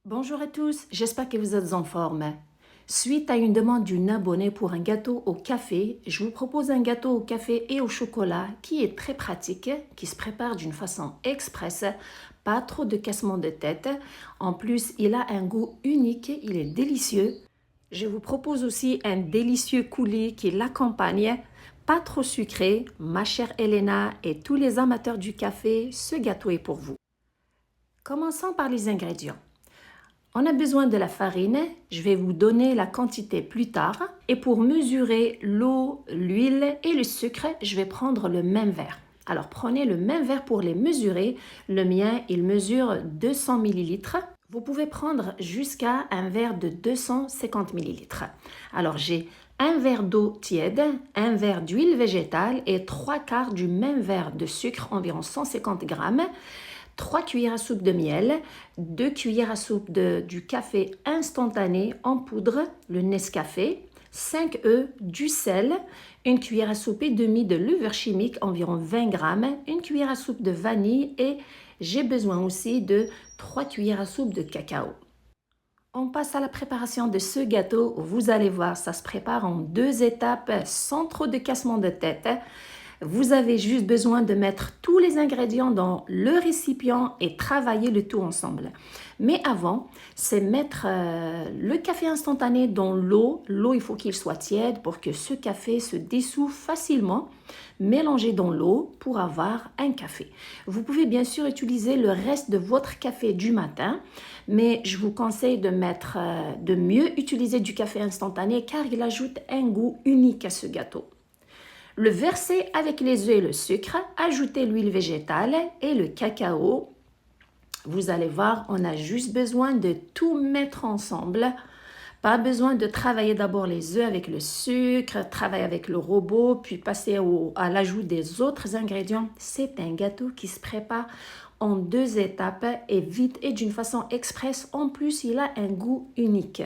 Bonjour à tous, j'espère que vous êtes en forme. Suite à une demande d'une abonnée pour un gâteau au café, je vous propose un gâteau au café et au chocolat qui est très pratique, qui se prépare d'une façon express, pas trop de cassement de tête. En plus, il a un goût unique, il est délicieux. Je vous propose aussi un délicieux coulis qui l'accompagne, pas trop sucré. Ma chère Elena et tous les amateurs du café, ce gâteau est pour vous. Commençons par les ingrédients. On a besoin de la farine, je vais vous donner la quantité plus tard. Et pour mesurer l'eau, l'huile et le sucre, je vais prendre le même verre. Alors prenez le même verre pour les mesurer. Le mien, il mesure 200 millilitres. Vous pouvez prendre jusqu'à un verre de 250 millilitres. Alors j'ai un verre d'eau tiède, un verre d'huile végétale et 3/4 du même verre de sucre, environ 150 grammes. 3 cuillères à soupe de miel, 2 cuillères à soupe du café instantané en poudre, le Nescafé, 5 œufs, du sel, 1 cuillère à soupe et demie de levure chimique, environ 20 grammes, 1 cuillère à soupe de vanille et j'ai besoin aussi de 3 cuillères à soupe de cacao. On passe à la préparation de ce gâteau. Vous allez voir, ça se prépare en 2 étapes sans trop de cassement de tête. Vous avez juste besoin de mettre tous les ingrédients dans le récipient et travailler le tout ensemble. Mais avant, c'est mettre le café instantané dans l'eau. L'eau, il faut qu'il soit tiède pour que ce café se dissout facilement. Mélangez dans l'eau pour avoir un café. Vous pouvez bien sûr utiliser le reste de votre café du matin, mais je vous conseille de mieux utiliser du café instantané car il ajoute un goût unique à ce gâteau. Le verser avec les œufs et le sucre, ajouter l'huile végétale et le cacao. Vous allez voir, on a juste besoin de tout mettre ensemble. Pas besoin de travailler d'abord les œufs avec le sucre, travailler avec le robot, puis passer à l'ajout des autres ingrédients. C'est un gâteau qui se prépare en 2 étapes et vite et d'une façon express. En plus, il a un goût unique.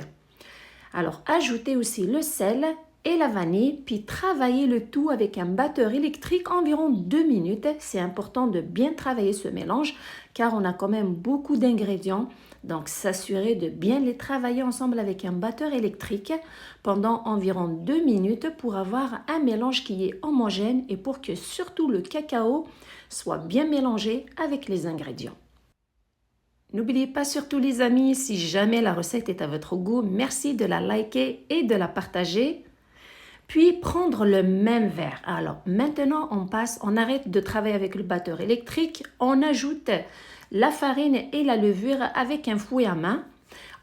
Alors, ajoutez aussi le sel et la vanille, puis travaillez le tout avec un batteur électrique environ 2 minutes. C'est important de bien travailler ce mélange car on a quand même beaucoup d'ingrédients. Donc, s'assurer de bien les travailler ensemble avec un batteur électrique pendant environ 2 minutes pour avoir un mélange qui est homogène et pour que surtout le cacao soit bien mélangé avec les ingrédients. N'oubliez pas surtout les amis, si jamais la recette est à votre goût, merci de la liker et de la partager. Puis prendre le même verre. Alors maintenant on arrête de travailler avec le batteur électrique, on ajoute la farine et la levure avec un fouet à main.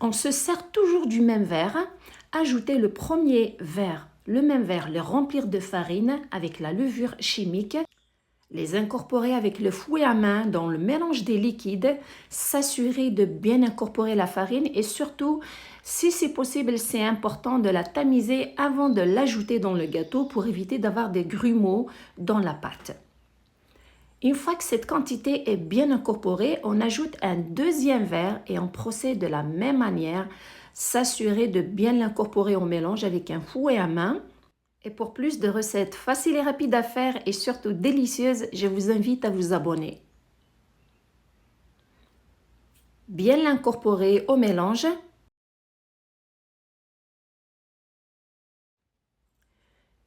On se sert toujours du même verre. Ajoutez le premier verre, le même verre, le remplir de farine avec la levure chimique. Les incorporer avec le fouet à main dans le mélange des liquides, s'assurer de bien incorporer la farine et surtout, si c'est possible, c'est important de la tamiser avant de l'ajouter dans le gâteau pour éviter d'avoir des grumeaux dans la pâte. Une fois que cette quantité est bien incorporée, on ajoute un deuxième verre et on procède de la même manière, s'assurer de bien l'incorporer au mélange avec un fouet à main. Et pour plus de recettes faciles et rapides à faire et surtout délicieuses, je vous invite à vous abonner. Bien l'incorporer au mélange.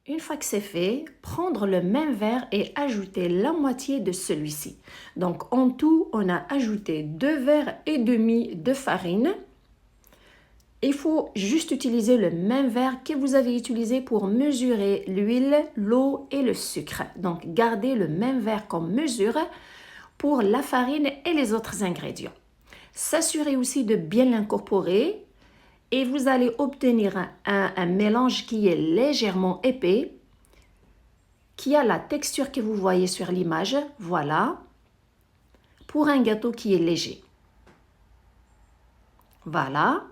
Une fois que c'est fait, prendre le même verre et ajouter la moitié de celui-ci. Donc en tout, on a ajouté 2 verres et demi de farine. Il faut juste utiliser le même verre que vous avez utilisé pour mesurer l'huile, l'eau et le sucre. Donc, gardez le même verre comme mesure pour la farine et les autres ingrédients. S'assurez aussi de bien l'incorporer et vous allez obtenir un mélange qui est légèrement épais, qui a la texture que vous voyez sur l'image. Voilà, pour un gâteau qui est léger. Voilà.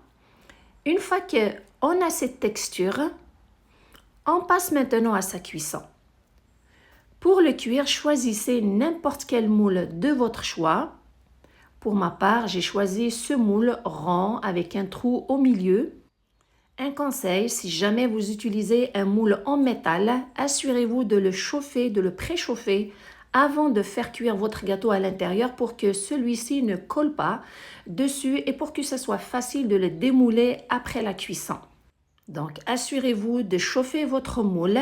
Une fois qu'on a cette texture, on passe maintenant à sa cuisson. Pour le cuire, choisissez n'importe quel moule de votre choix. Pour ma part, j'ai choisi ce moule rond avec un trou au milieu. Un conseil, si jamais vous utilisez un moule en métal, assurez-vous de le chauffer, de le préchauffer avant de faire cuire votre gâteau à l'intérieur pour que celui-ci ne colle pas dessus et pour que ce soit facile de le démouler après la cuisson. Donc, assurez-vous de chauffer votre moule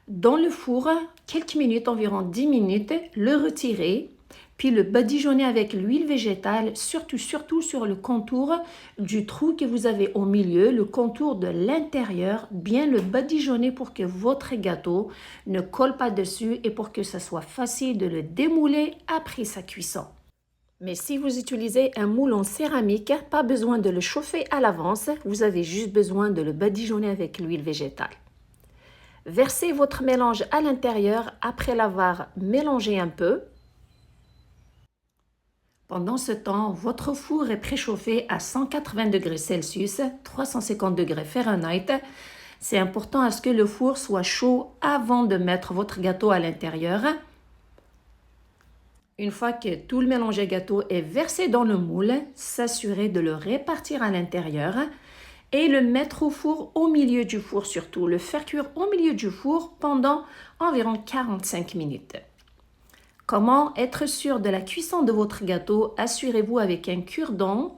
dans le four quelques minutes, environ 10 minutes, le retirer, puis le badigeonner avec l'huile végétale, surtout sur le contour du trou que vous avez au milieu, le contour de l'intérieur, bien le badigeonner pour que votre gâteau ne colle pas dessus et pour que ce soit facile de le démouler après sa cuisson. Mais si vous utilisez un moule en céramique, pas besoin de le chauffer à l'avance, vous avez juste besoin de le badigeonner avec l'huile végétale. Versez votre mélange à l'intérieur après l'avoir mélangé un peu. Pendant ce temps, votre four est préchauffé à 180 degrés Celsius, 350 degrés Fahrenheit. C'est important à ce que le four soit chaud avant de mettre votre gâteau à l'intérieur. Une fois que tout le mélange à gâteau est versé dans le moule, s'assurer de le répartir à l'intérieur et le mettre au four au milieu du four surtout. Le faire cuire au milieu du four pendant environ 45 minutes. Comment être sûr de la cuisson de votre gâteau? Assurez-vous avec un cure-dent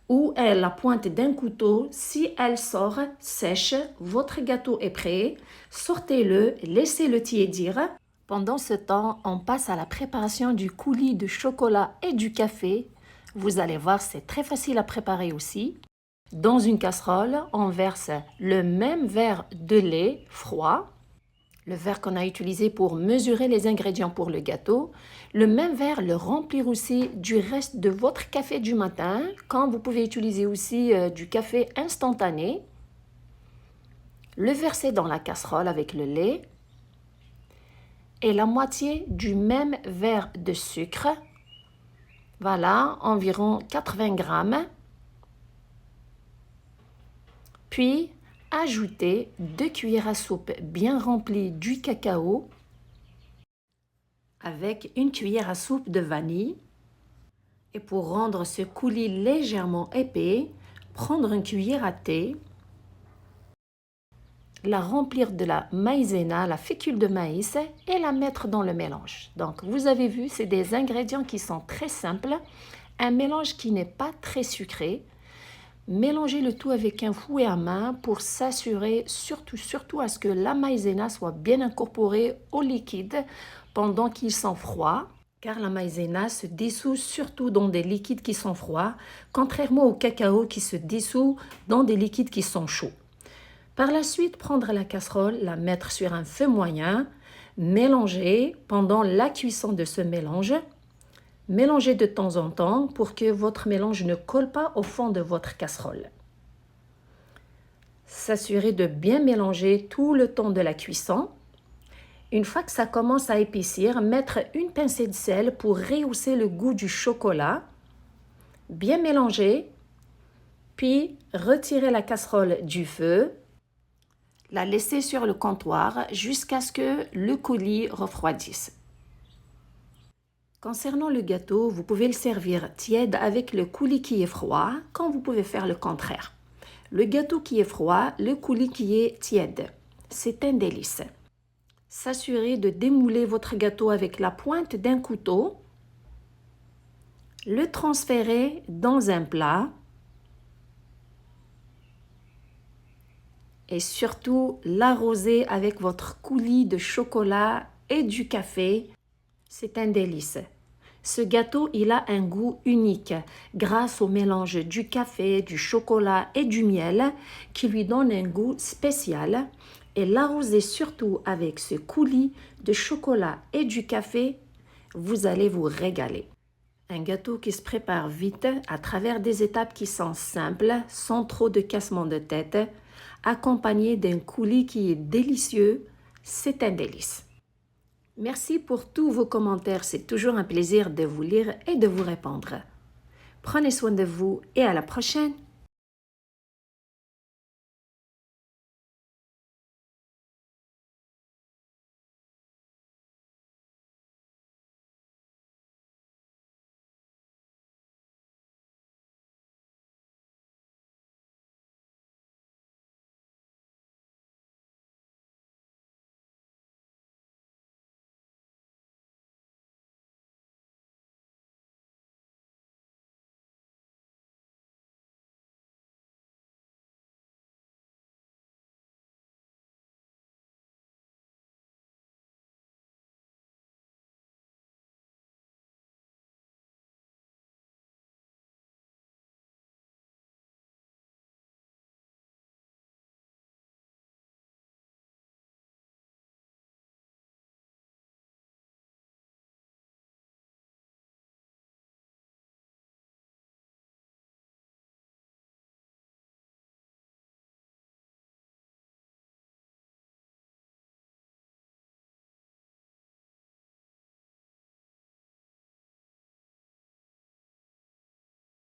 ou la pointe d'un couteau. Si elle sort sèche, votre gâteau est prêt. Sortez-le, laissez-le tiédir. Pendant ce temps, on passe à la préparation du coulis de chocolat et du café. Vous allez voir, c'est très facile à préparer aussi. Dans une casserole, on verse le même verre de lait froid, le verre qu'on a utilisé pour mesurer les ingrédients pour le gâteau. Le même verre, le remplir aussi du reste de votre café du matin, quand vous pouvez utiliser aussi du café instantané. Le verser dans la casserole avec le lait. Et la moitié du même verre de sucre. Voilà, environ 80 grammes. Puis, ajoutez 2 cuillères à soupe bien remplies du cacao avec 1 cuillère à soupe de vanille. Et pour rendre ce coulis légèrement épais, prendre une cuillère à thé, la remplir de la maïzena, la fécule de maïs, et la mettre dans le mélange. Donc, vous avez vu, c'est des ingrédients qui sont très simples, un mélange qui n'est pas très sucré. Mélangez le tout avec un fouet à main pour s'assurer surtout à ce que la maïzena soit bien incorporée au liquide pendant qu'ils sont froids, car la maïzena se dissout surtout dans des liquides qui sont froids, contrairement au cacao qui se dissout dans des liquides qui sont chauds. Par la suite, prendre la casserole, la mettre sur un feu moyen, mélanger pendant la cuisson de ce mélange. Mélangez de temps en temps pour que votre mélange ne colle pas au fond de votre casserole. S'assurer de bien mélanger tout le temps de la cuisson. Une fois que ça commence à épaissir, mettre une pincée de sel pour rehausser le goût du chocolat. Bien mélanger, puis retirer la casserole du feu. La laisser sur le comptoir jusqu'à ce que le coulis refroidisse. Concernant le gâteau, vous pouvez le servir tiède avec le coulis qui est froid, quand vous pouvez faire le contraire. Le gâteau qui est froid, le coulis qui est tiède. C'est un délice. S'assurer de démouler votre gâteau avec la pointe d'un couteau. Le transférer dans un plat. Et surtout, l'arroser avec votre coulis de chocolat et du café. C'est un délice. Ce gâteau, il a un goût unique grâce au mélange du café, du chocolat et du miel qui lui donne un goût spécial. Et l'arroser surtout avec ce coulis de chocolat et du café, vous allez vous régaler. Un gâteau qui se prépare vite à travers des étapes qui sont simples, sans trop de cassement de tête, accompagné d'un coulis qui est délicieux, c'est un délice. Merci pour tous vos commentaires, c'est toujours un plaisir de vous lire et de vous répondre. Prenez soin de vous et à la prochaine!